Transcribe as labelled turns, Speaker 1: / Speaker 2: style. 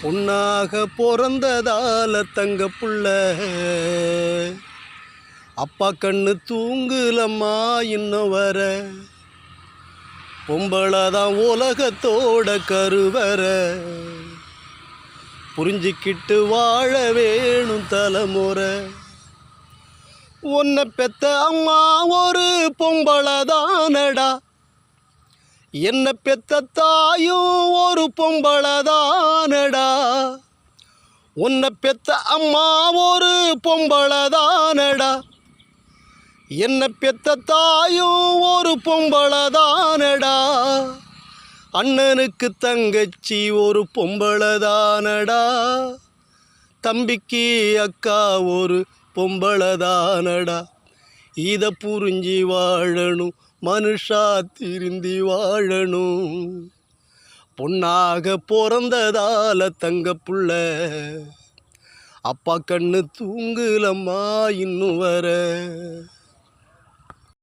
Speaker 1: பொன்னாக பிறந்ததால தங்க புள்ள அப்பா கண்ணு தூங்குலம்மா இன்னும் வர பொம்பளைதான் உலகத்தோட கருவற புரிஞ்சிக்கிட்டு வாழ வேணும் தலைமுறை. உன்னை பெத்த அம்மா ஒரு பொம்பளைதானடா, என்ன பெத்த தாயும் ஒரு பொம்பளைதானடா. உன்னை பெத்த அம்மா ஒரு பொம்பளைதானடா, என்ன பெத்த தாயும் ஒரு பொம்பளைதானடா. அண்ணனுக்கு தங்கச்சி ஒரு பொம்பளைதானடா, தம்பிக்கு அக்கா ஒரு பொம்பளைதானடா. இதை புரிஞ்சு வாழணும், மனுஷா திருந்தி வாழணும். பொன்னாக பிறந்ததால தங்க புள்ள அப்பா கண்ணு தூங்குலம்மா இன்னும் வர.